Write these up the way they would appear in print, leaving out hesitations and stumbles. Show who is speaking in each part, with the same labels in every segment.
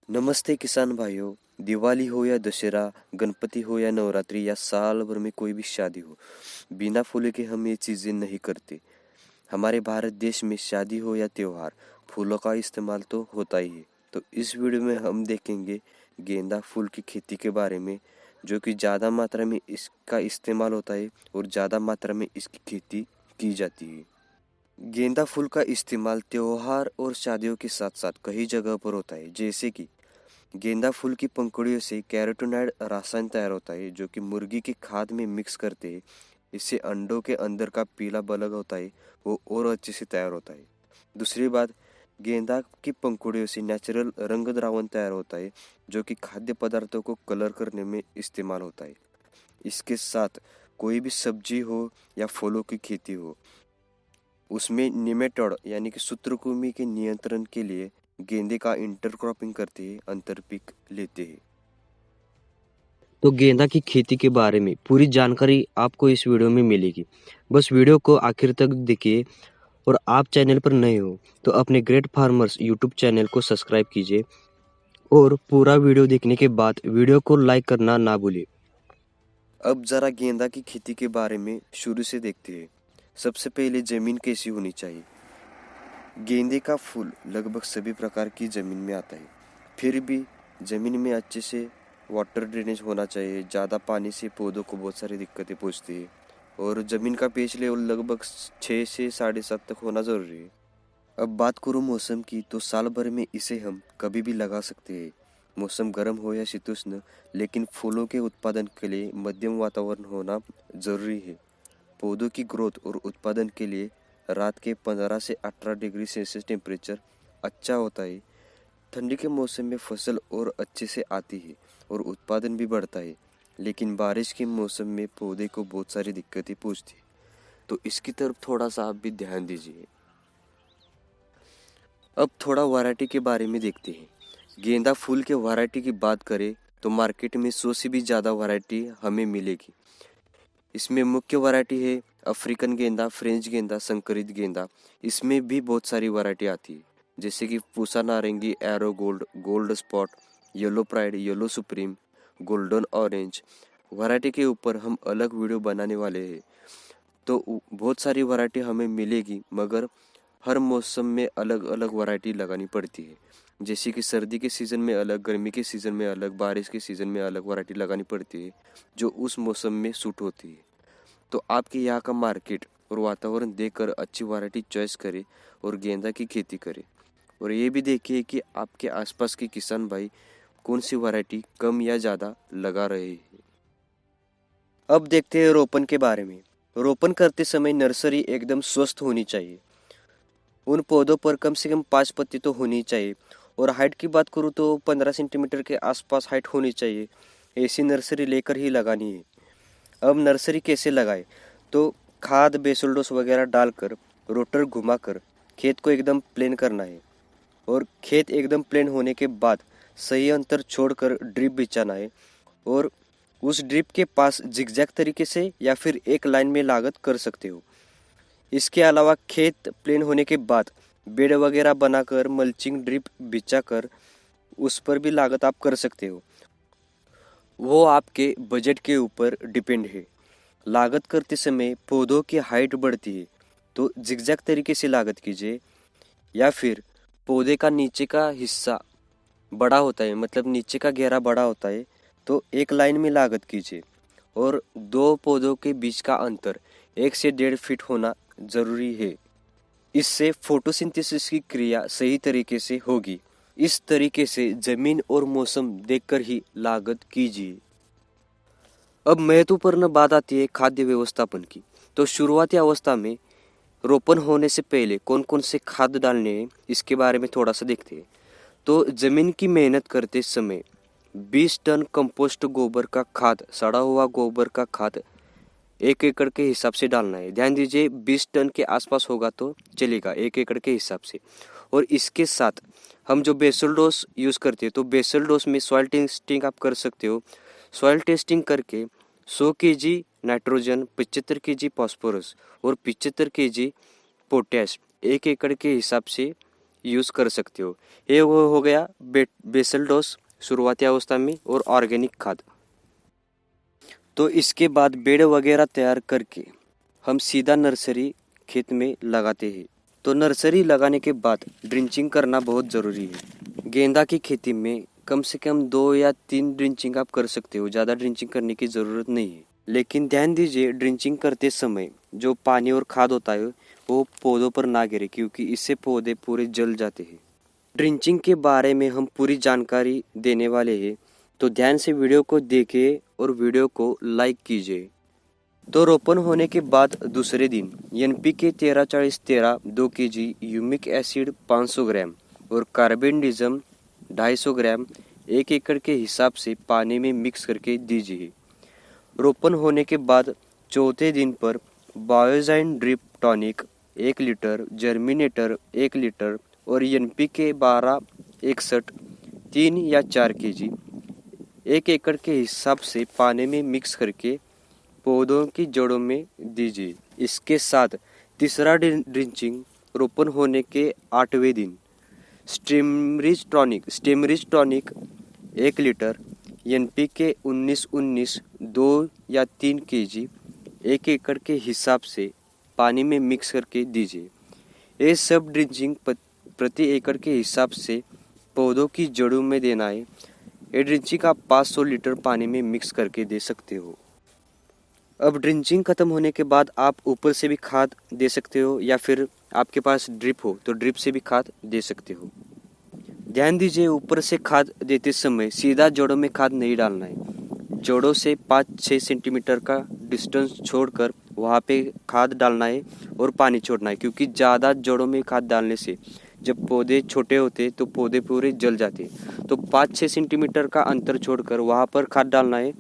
Speaker 1: नमस्ते किसान भाइयों। दिवाली हो या दशहरा, गणपति हो या नवरात्रि या साल भर में कोई भी शादी हो, बिना फूलों के हम ये चीज़ें नहीं करते। हमारे भारत देश में शादी हो या त्योहार, फूलों का इस्तेमाल तो होता ही है। तो इस वीडियो में हम देखेंगे गेंदा फूल की खेती के बारे में, जो कि ज़्यादा मात्रा में इसका इस्तेमाल होता है और ज़्यादा मात्रा में इसकी खेती की जाती है। गेंदा फूल का इस्तेमाल त्योहार और शादियों के साथ साथ कई जगह पर होता है, जैसे कि गेंदा फूल की पंखुड़ियों से कैरोटीनॉइड रसायन तैयार होता है, जो कि मुर्गी की खाद में मिक्स करते हैं। इससे अंडों के अंदर का पीला बल्ब होता है, वो और अच्छे से तैयार होता है। दूसरी बात, गेंदा की पंखुड़ियों से नेचुरल रंग द्रावण तैयार होता है, जो कि खाद्य पदार्थों को कलर करने में इस्तेमाल होता है। इसके साथ कोई भी सब्जी हो या फलों की खेती हो, उसमें निमेटोड यानी कि सूत्रकृमि के नियंत्रण के लिए गेंदे का इंटरक्रॉपिंग करते हैं, अंतरपीक लेते हैं।
Speaker 2: तो गेंदा की खेती के बारे में पूरी जानकारी आपको इस वीडियो में मिलेगी। बस वीडियो को आखिर तक देखिए और आप चैनल पर नए हो तो अपने ग्रेट फार्मर्स यूट्यूब चैनल को सब्सक्राइब कीजिए और पूरा वीडियो देखने के बाद वीडियो को लाइक करना ना भूलिए।
Speaker 1: अब जरा गेंदा की खेती के बारे में शुरू से देखते हैं। सबसे पहले जमीन कैसी होनी चाहिए। गेंदे का फूल लगभग सभी प्रकार की जमीन में आता है। फिर भी जमीन में अच्छे से वाटर ड्रेनेज होना चाहिए। ज़्यादा पानी से पौधों को बहुत सारी दिक्कतें पहुँचती है और ज़मीन का पीएच लेवल लगभग 6 से 7.5 तक होना ज़रूरी है। अब बात करूँ मौसम की, तो साल भर में इसे हम कभी भी लगा सकते हैं। मौसम गर्म हो या शीतोष्ण, लेकिन फूलों के उत्पादन के लिए मध्यम वातावरण होना जरूरी है। पौधों की ग्रोथ और उत्पादन के लिए रात के 15 से 18 डिग्री सेल्सियस टेम्परेचर अच्छा होता है। ठंडी के मौसम में फसल और अच्छे से आती है और उत्पादन भी बढ़ता है, लेकिन बारिश के मौसम में पौधे को बहुत सारी दिक्कतें पहुँचती है। तो इसकी तरफ थोड़ा सा आप भी ध्यान दीजिए। अब थोड़ा वैरायटी के बारे में देखते हैं। गेंदा फूल के वैरायटी की बात करें तो मार्केट में 100 से भी ज़्यादा वैरायटी हमें मिलेगी। इसमें मुख्य वैरायटी है अफ्रीकन गेंदा, फ्रेंच गेंदा, संकरित गेंदा। इसमें भी बहुत सारी वैरायटी आती है, जैसे कि पूसा नारंगी, arrow gold, gold spot, yellow pride, yellow supreme, golden orange. Variety के ऊपर हम अलग वीडियो बनाने वाले हैं। तो बहुत सारी वैरायटी हमें मिलेगी, मगर हर मौसम में अलग अलग वैरायटी लगानी पड़ती है। जैसे कि सर्दी के सीज़न में अलग, गर्मी के सीज़न में अलग, बारिश के सीज़न में अलग वैरायटी लगानी पड़ती है, जो उस मौसम में सूट होती है। तो आपके यहाँ का मार्केट और वातावरण देखकर अच्छी वैरायटी चॉइस करें और गेंदा की खेती करें। और ये भी देखिए कि आपके आसपास के किसान भाई कौन सी वैरायटी कम या ज़्यादा लगा रहे हैं। अब देखते हैं रोपण के बारे में। रोपण करते समय नर्सरी एकदम स्वस्थ होनी चाहिए। उन पौधों पर कम से कम 5 पत्ती तो होनी चाहिए। और हाइट की बात करूँ तो 15 सेंटीमीटर के आसपास हाइट होनी चाहिए। ऐसी नर्सरी लेकर ही लगानी है। अब नर्सरी कैसे लगाए, तो खाद बेसल डोस वगैरह डालकर रोटर घुमाकर खेत को एकदम प्लेन करना है। और खेत एकदम प्लेन होने के बाद सही अंतर छोड़कर ड्रिप बिछाना है। और उस ड्रिप के पास जिगजैग तरीके से या फिर एक लाइन में लागत कर सकते हो। इसके अलावा खेत प्लेन होने के बाद बेड वगैरह बनाकर मल्चिंग ड्रिप बिछाकर उस पर भी लागत आप कर सकते हो। वो आपके बजट के ऊपर डिपेंड है। लागत करते समय पौधों की हाइट बढ़ती है तो जिगजैग तरीके से लागत कीजिए, या फिर पौधे का नीचे का हिस्सा बड़ा होता है, मतलब नीचे का घेरा बड़ा होता है, तो एक लाइन में लागत कीजिए। और दो पौधों के बीच का अंतर 1 से 1.5 फीट होना जरूरी है। इससे फोटोसिंथेसिस की क्रिया सही तरीके से होगी। इस तरीके से जमीन और मौसम देखकर ही लागत कीजिए। अब महत्वपूर्ण बात आती है खाद्य व्यवस्थापन की। तो शुरुआती अवस्था में रोपण होने से पहले कौन कौन से खाद डालने हैं, इसके बारे में थोड़ा सा देखते हैं। तो जमीन की मेहनत करते समय 20 टन कंपोस्ट गोबर का खाद, सड़ा हुआ गोबर का खाद 1 एकड़ के हिसाब से डालना है। ध्यान दीजिए, 20 टन के आसपास होगा तो चलेगा, 1 एकड़ के हिसाब से। और इसके साथ हम जो बेसल डोज यूज़ करते हैं, तो बेसल डोज में सॉइल टेस्टिंग आप कर सकते हो। सॉइल टेस्टिंग करके 100 केजी नाइट्रोजन, 75 केजी फास्फोरस और 75 केजी पोटैश 1 एकड़ के हिसाब से यूज़ कर सकते हो। ये वो हो गया बेसल डोज शुरुआती अवस्था में और ऑर्गेनिक खाद। तो इसके बाद बेड वगैरह तैयार करके हम सीधा नर्सरी खेत में लगाते हैं। तो नर्सरी लगाने के बाद ड्रिंचिंग करना बहुत ज़रूरी है। गेंदा की खेती में कम से कम 2 या 3 ड्रिंचिंग आप कर सकते हो, ज़्यादा ड्रिंचिंग करने की ज़रूरत नहीं है। लेकिन ध्यान दीजिए, ड्रिंचिंग करते समय जो पानी और खाद होता है वो पौधों पर ना गिरे, क्योंकि इससे पौधे पूरे जल जाते हैं। ड्रिंचिंग के बारे में हम पूरी जानकारी देने वाले हैं, तो ध्यान से वीडियो को देखिए और वीडियो को लाइक कीजिए। तो रोपण होने के बाद दूसरे दिन NPK 13-40-13 2 kg, ह्यूमिक एसिड 500 ग्राम और कार्बेंडिज्म 250 ग्राम 1 एकड़ के हिसाब से पानी में मिक्स करके दीजिए। रोपण होने के बाद चौथे दिन पर बायोजाइन drip tonic 1 litre, germinator 1 litre और NPK 12-61 3 या 4 kg 1 एकड़ के हिसाब से पानी में मिक्स करके पौधों की जड़ों में दीजिए। इसके साथ तीसरा ड्रिंचिंग रोपण होने के 8वें दिन स्टेमरिज टॉनिक 1 लीटर, NPK 19-19 2 या 3 kg 1 एकड़ के हिसाब से पानी में मिक्स करके दीजिए। ये सब ड्रिंचिंग प्रति एकड़ के हिसाब से पौधों की जड़ों में देना है। ये ड्रिंचिंग आप 500 लीटर पानी में मिक्स करके दे सकते हो। अब ड्रिंचिंग खत्म होने के बाद आप ऊपर से भी खाद दे सकते हो, या फिर आपके पास ड्रिप हो तो ड्रिप से भी खाद दे सकते हो। ध्यान दीजिए, ऊपर से खाद देते समय सीधा जड़ों में खाद नहीं डालना है। जड़ों से 5-6 सेंटीमीटर का डिस्टेंस छोड़कर वहाँ पे खाद डालना है और पानी छोड़ना है, क्योंकि ज़्यादा जड़ों में खाद डालने से जब पौधे छोटे होते तो पौधे पूरे जल जाते। तो 5-6 सेंटीमीटर का अंतर छोड़कर वहाँ पर खाद डालना है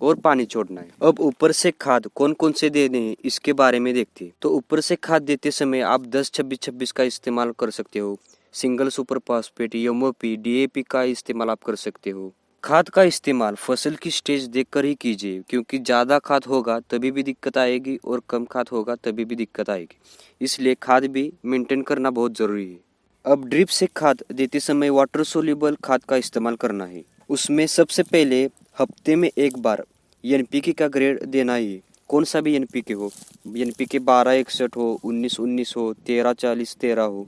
Speaker 1: और पानी छोड़ना है। अब ऊपर से खाद कौन कौन से देने हैं इसके बारे में देखते हैं। तो ऊपर से खाद देते समय आप 10-26-26 का इस्तेमाल कर सकते हो। Single super phosphate, MOP, DAP का इस्तेमाल आप कर सकते हो। खाद का इस्तेमाल फसल की स्टेज देखकर ही कीजिए, क्योंकि ज़्यादा खाद होगा तभी भी दिक्कत आएगी और कम खाद होगा तभी भी दिक्कत आएगी। इसलिए खाद भी मेंटेन करना बहुत ज़रूरी है। अब ड्रिप से खाद देते समय वाटर सोल्यूबल खाद का इस्तेमाल करना है। उसमें सबसे पहले हफ्ते में एक बार NPK का ग्रेड देना ही, कौन सा भी NPK हो, NPK 12-61 हो, 19-19 हो, 13-40-13 हो,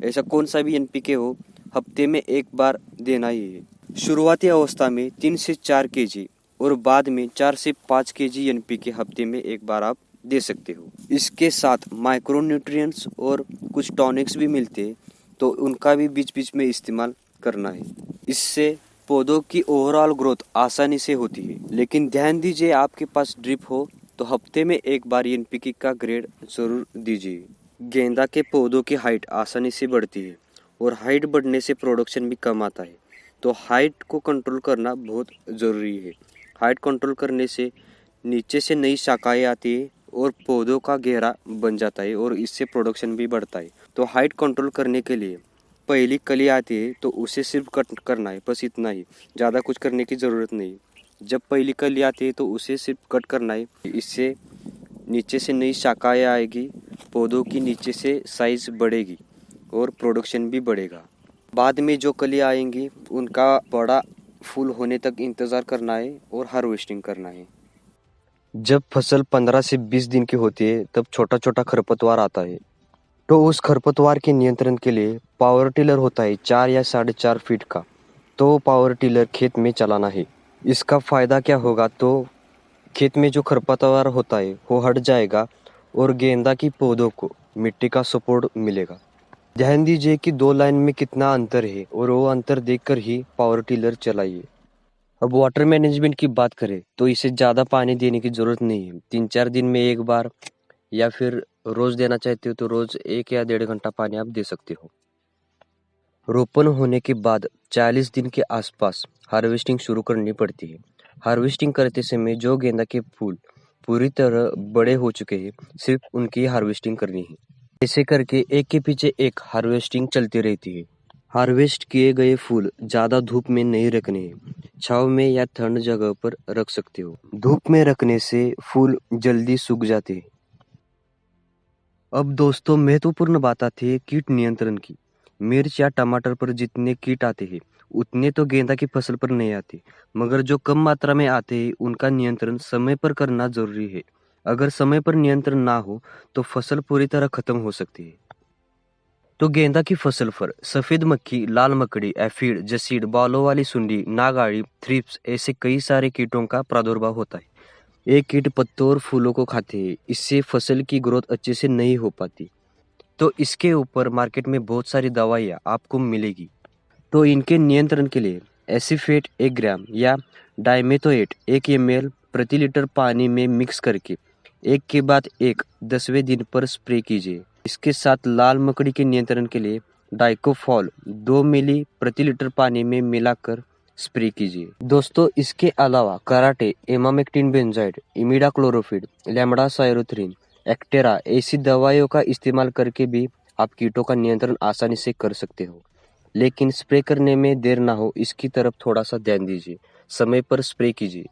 Speaker 1: ऐसा कौन सा भी NPK हो, हफ्ते में एक बार देना ही है। शुरुआती अवस्था में 3 से 4 kg और बाद में 4 से 5 kg NPK हफ्ते में एक बार आप दे सकते हो। इसके साथ माइक्रो न्यूट्रिएंट्स और कुछ टॉनिक्स भी मिलते हैं, तो उनका भी बीच बीच में इस्तेमाल करना है। इससे पौधों की ओवरऑल ग्रोथ आसानी से होती है। लेकिन ध्यान दीजिए, आपके पास ड्रिप हो तो हफ्ते में एक बार NPK का ग्रेड जरूर दीजिए। गेंदा के पौधों की हाइट आसानी से बढ़ती है और हाइट बढ़ने से प्रोडक्शन भी कम आता है, तो हाइट को कंट्रोल करना बहुत ज़रूरी है। हाइट कंट्रोल करने से नीचे से नई शाखाएं आती है और पौधों का घेरा बन जाता है और इससे प्रोडक्शन भी बढ़ता है। तो हाइट कंट्रोल करने के लिए पहली कली आती है तो उसे सिर्फ कट करना है, बस इतना ही, ज़्यादा कुछ करने की ज़रूरत नहीं। जब पहली कली आती है तो उसे सिर्फ कट करना है, इससे नीचे से नई शाखाएं आएगी, पौधों की नीचे से साइज बढ़ेगी और प्रोडक्शन भी बढ़ेगा। बाद में जो कली आएंगी उनका बड़ा फूल होने तक इंतज़ार करना है और हार्वेस्टिंग करना है।
Speaker 2: जब फसल 15 से 20 दिन की होती है तब छोटा छोटा खरपतवार आता है, तो उस खरपतवार के नियंत्रण के लिए पावर टिलर होता है 4 या 4.5 फीट का, तो पावर टिलर खेत में चलाना है। इसका फ़ायदा क्या होगा, तो खेत में जो खरपतवार होता है वो हट जाएगा और गेंदा की पौधों को मिट्टी का सपोर्ट मिलेगा। ध्यान दीजिए कि 2 लाइन में कितना अंतर है और वो अंतर देखकर ही पावर टिलर चलाइए। अब वाटर मैनेजमेंट की बात करें तो इसे ज़्यादा पानी देने की ज़रूरत नहीं है। 3-4 दिन में एक बार या फिर रोज़ देना चाहते हो तो रोज़ 1 या 1.5 घंटा पानी आप दे सकते हो। रोपण होने के बाद 40 दिन के आसपास हार्वेस्टिंग शुरू करनी पड़ती है। हार्वेस्टिंग करते समय जो गेंदा के फूल पूरी तरह बड़े हो चुके हैं, सिर्फ उनकी हार्वेस्टिंग करनी है। ऐसे करके एक के पीछे एक हार्वेस्टिंग चलती रहती है। हार्वेस्ट किए गए फूल ज़्यादा धूप में नहीं रखने हैं, छाँव में या ठंड जगह पर रख सकते हो। धूप में रखने से फूल जल्दी सूख जाते हैं। अब दोस्तों, महत्वपूर्ण बात आती है कीट नियंत्रण की। मिर्च या टमाटर पर जितने कीट आते हैं उतने तो गेंदा की फसल पर नहीं आते, मगर जो कम मात्रा में आते हैं उनका नियंत्रण समय पर करना जरूरी है। अगर समय पर नियंत्रण ना हो तो फसल पूरी तरह खत्म हो सकती है। तो गेंदा की फसल पर सफेद मक्खी, लाल मकड़ी, एफिड, जसीड, बालों वाली सुंडी, नागाड़ी, थ्रिप्स ऐसे कई सारे कीटों का प्रादुर्भाव होता है। ये कीट पत्तों और फूलों को खाते हैं, इससे फसल की ग्रोथ अच्छे से नहीं हो पाती। तो इसके ऊपर मार्केट में बहुत सारी दवाइयाँ आपको मिलेगी। तो इनके नियंत्रण के लिए एसीफेट 1 ग्राम या डाइमेथोएट 1 ml प्रति लीटर पानी में मिक्स करके एक के बाद एक 10वें दिन पर स्प्रे कीजिए। इसके साथ लाल मकड़ी के नियंत्रण के लिए डाइकोफॉल 2 मिली प्रति लीटर पानी में मिलाकर स्प्रे कीजिए। दोस्तों, इसके अलावा कराटे, इमामेक्टिन बेंजाइड, इमिडाक्लोरोफिड, लैम्बडा साइरोथ्रिन, एक्टेरा ऐसी दवाइयों का इस्तेमाल करके भी आप कीटों का नियंत्रण आसानी से कर सकते हो। लेकिन स्प्रे करने में देर ना हो, इसकी तरफ थोड़ा सा ध्यान दीजिए। समय पर स्प्रे कीजिए।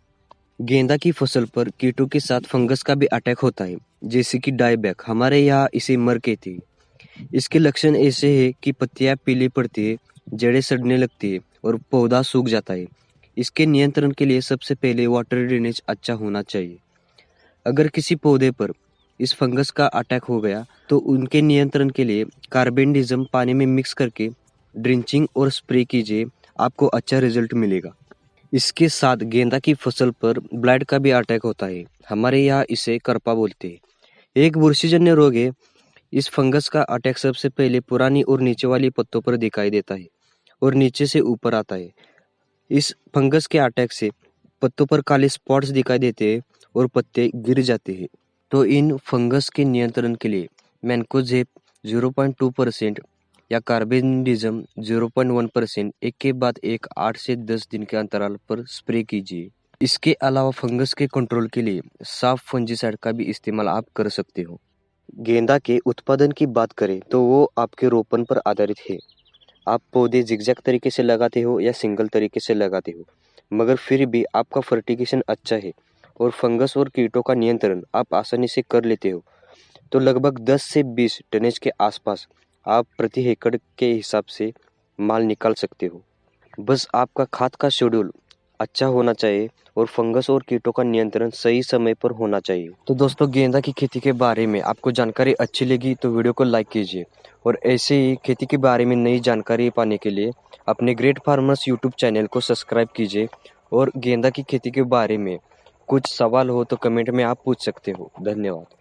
Speaker 2: गेंदा की फसल पर कीटों के साथ फंगस का भी अटैक होता है, जैसे कि डायबैक। हमारे यहाँ इसे मर कहते हैं। इसके लक्षण ऐसे हैं कि पत्तियां पीली पड़ती है, जड़ें सड़ने लगती है और पौधा सूख जाता है। इसके नियंत्रण के लिए सबसे पहले वाटर ड्रेनेज अच्छा होना चाहिए। अगर किसी पौधे पर इस फंगस का अटैक हो गया तो उनके नियंत्रण के लिए कार्बेंडिज्म पानी में मिक्स करके ड्रिंचिंग और स्प्रे कीजिए, आपको अच्छा रिजल्ट मिलेगा। इसके साथ गेंदा की फसल पर ब्लाइट का भी अटैक होता है, हमारे यहाँ इसे करपा बोलते हैं। एक बुरशीजन्य रोग है। इस फंगस का अटैक सबसे पहले पुरानी और नीचे वाली पत्तों पर दिखाई देता है और नीचे से ऊपर आता है। इस फंगस के अटैक से पत्तों पर काले स्पॉट्स दिखाई देते हैं और पत्ते गिर जाते हैं। तो इन फंगस के नियंत्रण के लिए मैनकोजेब 0.2% या कार्बेंडिज्म 0.1% एक के बाद एक 8 से 10 दिन के अंतराल पर स्प्रे कीजिए। इसके अलावा फंगस के कंट्रोल के लिए साफ फंजीसाइड का भी इस्तेमाल आप कर सकते हो। गेंदा के उत्पादन की बात करें तो वो आपके रोपण पर आधारित है। आप पौधे जिगजैग तरीके से लगाते हो या सिंगल तरीके से लगाते हो, मगर फिर भी आपका फर्टिगेशन अच्छा है और फंगस और कीटों का नियंत्रण आप आसानी से कर लेते हो, तो लगभग 10 से 20 टनेज के आसपास आप प्रति एकड़ के हिसाब से माल निकाल सकते हो। बस आपका खाद का शेड्यूल अच्छा होना चाहिए और फंगस और कीटों का नियंत्रण सही समय पर होना चाहिए। तो दोस्तों, गेंदा की खेती के बारे में आपको जानकारी अच्छी लगी तो वीडियो को लाइक कीजिए और ऐसे ही खेती के बारे में नई जानकारी पाने के लिए अपने ग्रेट फार्मर्स यूट्यूब चैनल को सब्सक्राइब कीजिए। और गेंदा की खेती के बारे में कुछ सवाल हो तो कमेंट में आप पूछ सकते हो। धन्यवाद।